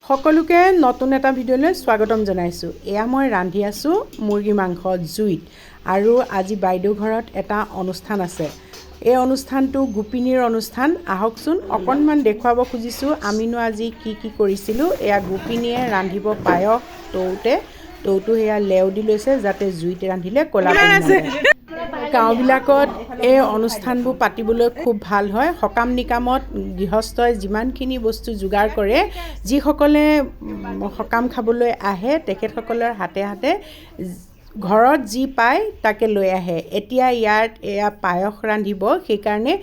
সকলোকে নতুন এটা ভিডিঅ'লৈ স্বাগতম জনাইছোঁ। এয়া মই ৰান্ধি আছোঁ মুৰ্গী মাংস জুইত আৰু আজি বাইদেউ ঘৰত এটা অনুষ্ঠান আছে। এই অনুষ্ঠানটো গোপিনীৰ অনুষ্ঠান। আহকচোন অকণমান দেখুৱাব খুজিছোঁ আমিনো আজি কি কৰিছিলোঁ। এয়া গোপিনীয়ে ৰান্ধিব পায়স টৌটো সেয়া লেও দি লৈছে যাতে জুইতে ৰান্ধিলে ক'লা আছে। গাঁওবিলাকত এই অনুষ্ঠানবোৰ পাতিবলৈ খুব ভাল হয়। সকাম নিকামত গৃহস্থই যিমানখিনি বস্তু যোগাৰ কৰে, যিসকলে সকাম খাবলৈ আহে তেখেতসকলৰ হাতে হাতে ঘৰত যি পায় তাকে লৈ আহে। এতিয়া এয়া পায়স ৰান্ধিব, সেইকাৰণে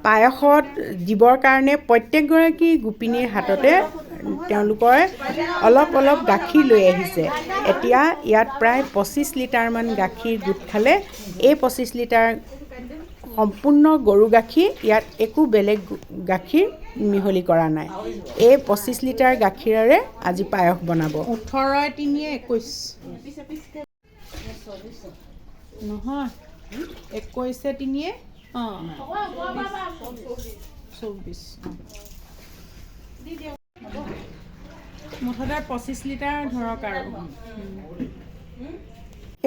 পায়সত দিবৰ কাৰণে প্ৰত্যেকগৰাকী গোপিনীৰ হাততে তেওঁলোকৰ অলপ গাখীৰ লৈ আহিছে। এতিয়া ইয়াত প্ৰায় 25 লিটাৰমান গাখীৰ গোট খালে। এই 25 লিটাৰ সম্পূৰ্ণ গৰু গাখীৰ, ইয়াত একো বেলেগ গাখীৰ মিহলি কৰা নাই। এই 25 লিটাৰ গাখীৰেৰে আজি পায়স বনাব। 18 3 21 নহয় 21 3 24 মুঠতে 25 লিটাৰ ধৰক আৰু।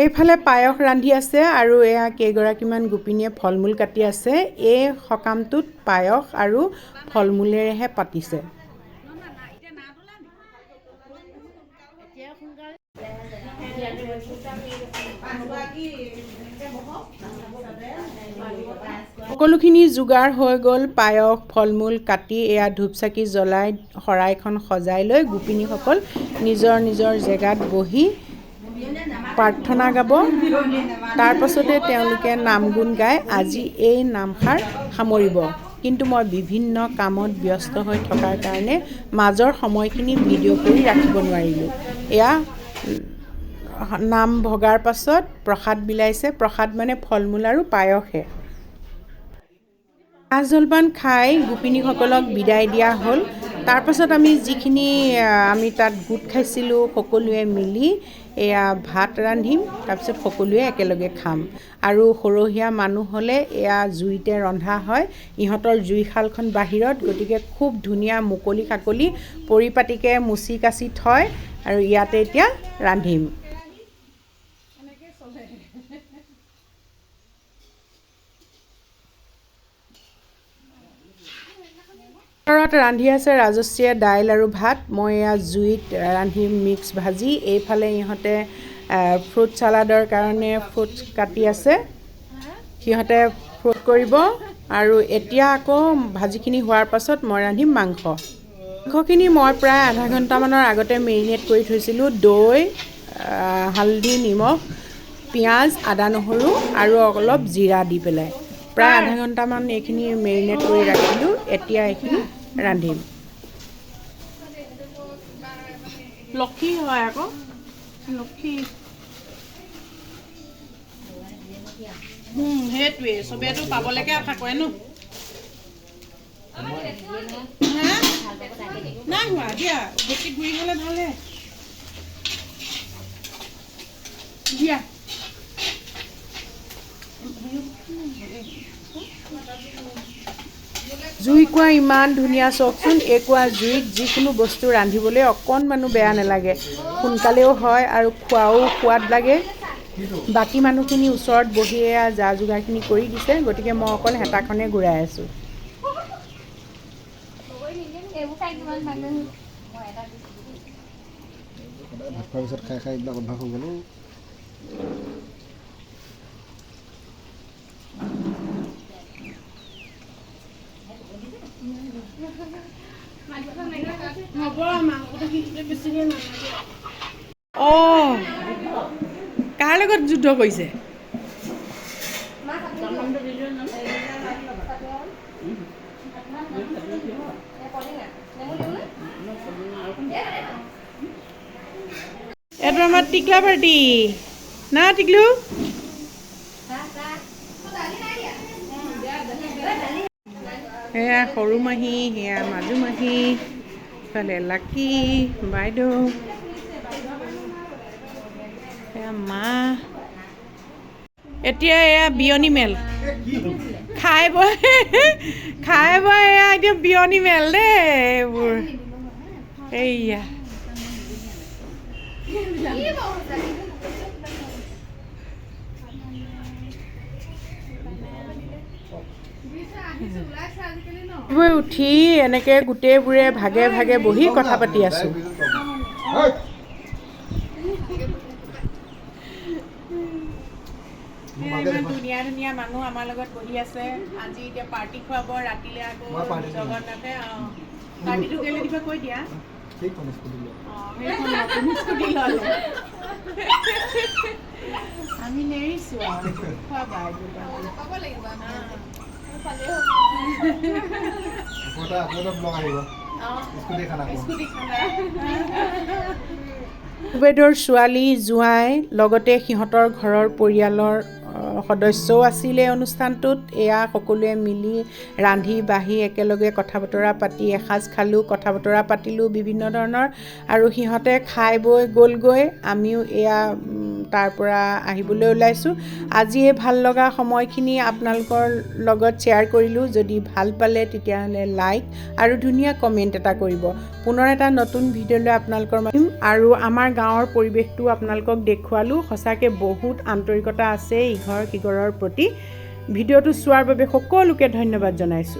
এইফালে পায়স ৰান্ধি আছে আৰু এয়া কেইগৰাকীমান গোপিনীয়ে ফল মূল কাটি আছে। এই সকামটোত পায়স আৰু ফল মূলেৰেহে পাতিছে। সকলোখিনি যোগাৰ হৈ গ'ল। পায়স ফল মূল কাটি এয়া ধূপ চাকি জ্বলাই শৰাইখন সজাই লৈ গোপিনীসকল নিজৰ জেগাত বহি প্ৰাৰ্থনা গাব। তাৰ পাছতে তেওঁলোকে নাম গুণ গাই আজি এই নামষাৰ সামৰিব। কিন্তু মই বিভিন্ন কামত ব্যস্ত হৈ থকাৰ কাৰণে মাজৰ সময়খিনি ভিডিঅ' কৰি ৰাখিব নোৱাৰিলোঁ। এয়া নাম ভগাৰ পাছত প্ৰসাদ বিলাইছে। প্ৰসাদ মানে ফল মূল আৰু পায়সে। চাহ জলপান খাই গোপিনীসকলক বিদায় দিয়া হ'ল। তাৰপাছত আমি যিখিনি তাত গোট খাইছিলোঁ সকলোৱে মিলি এয়া ভাত ৰান্ধিম, তাৰপিছত সকলোৱে একেলগে খাম। আৰু সৰহীয়া মানুহ হ'লে এয়া জুইতে ৰন্ধা হয়। ইহঁতৰ জুইশালখন বাহিৰত, গতিকে খুব ধুনীয়া মুকলি কাকলি পৰিপাটিকৈ মুচি কাচি থয় আৰু ইয়াতে এতিয়া ৰান্ধিম। ঘৰত ৰান্ধি আছে ৰাজশ্ৰীয়ে দাইল আৰু ভাত। মই এয়া জুইত ৰান্ধিম মিক্স ভাজি। এইফালে ইহঁতে ফ্ৰুট চালাডৰ কাৰণে ফ্ৰুট কাটি আছে, সিহঁতে ফ্ৰুট কৰিব। আৰু এতিয়া আকৌ ভাজিখিনি হোৱাৰ পাছত মই ৰান্ধিম মাংসখিনি। মই প্ৰায় আধা ঘণ্টামানৰ আগতে মেৰিনেট কৰি থৈছিলোঁ। দৈ, হালধি, নিমখ, পিঁয়াজ, আদা নহৰু আৰু অলপ জিৰা দি পেলাই প্ৰায় আধা ঘণ্টামান এইখিনি মেৰিনেট কৰি ৰাখিলোঁ। এতিয়া এইখিনি ৰান্ধিম। লক্ষী হয় আকৌ, লক্ষী সেইটোৱে চবেইতো পাবলৈকে আশা কৰে ন। নাই হোৱা দিয়া, বেছি ঘূৰি গ'লে ভালে দিয়া। জুইকুৰা ইমান ধুনীয়া চাওকচোন। এইকুৰা জুইত যিকোনো বস্তু ৰান্ধিবলৈ অকণমানো বেয়া নালাগে, সোনকালেও হয় আৰু খোৱাও সোৱাদ লাগে। বাকী মানুহখিনি ওচৰত বহি যা যোগাৰখিনি কৰি দিছে, গতিকে মই অকল হেতাখনে ঘূৰাই আছোঁ। ভাত খোৱাৰ পিছত খাই এইবিলাক অভ্যাস হৈ গ'ল। কাৰ লগত যুদ্ধ কৰিছে? এইটো আমাৰ টিকলা পাৰ্টি না টিকলু? সেয়া সৰু মাহী, সেয়া মাজু মাহী, ইফালে লাকি বাইদেউ, সেয়া মা। এতিয়া এয়া বিয়নী মেল খাই বৈ এয়া এতিয়া বিয়নী মেল দেই এইবোৰ। এইয়া উঠি এনেকৈ গোটেইবোৰে ভাগে ভাগে বহি কথা পাতি আছোঁ। ইমান ধুনীয়া ধুনীয়া মানুহ আমাৰ লগত বহি আছে। আজি এতিয়া পাৰ্টি খুৱাব ৰাতিলৈ আকৌ জগন্নাথে। পাৰ্টিটো কেলৈ দিবা কৈ দিয়া। আমি নেৰিছোঁ আৰু খুৱাবা সুবেদৰ ছোৱালী জোঁৱাই লগতে সিহঁতৰ ঘৰৰ পৰিয়ালৰ সদস্যও আছিলে অনুষ্ঠানটোত। এয়া সকলোৱে মিলি ৰান্ধি বাঢ়ি একেলগে কথা বতৰা পাতি এসাঁজ খালোঁ, কথা বতৰা পাতিলোঁ বিভিন্ন ধৰণৰ, আৰু সিহঁতে খাই বৈ গ'লগৈ। আমিও এয়া তাৰ পৰা আহিবলৈ ওলাইছোঁ। আজি এই ভাল লগা সময়খিনি আপোনালোকৰ লগত শ্বেয়াৰ কৰিলোঁ। যদি ভাল পালে তেতিয়াহ'লে লাইক আৰু ধুনীয়া কমেণ্ট এটা কৰিব। পুনৰ এটা নতুন ভিডিঅ' লৈ আপোনালোকৰ মাতিম আৰু আমাৰ গাঁৱৰ পৰিৱেশটো আপোনালোকক দেখুৱালোঁ। সঁচাকৈ বহুত আন্তৰিকতা আছে ইঘৰ সিঘৰৰ প্ৰতি। ভিডিঅ'টো চোৱাৰ বাবে সকলোকে ধন্যবাদ জনাইছোঁ।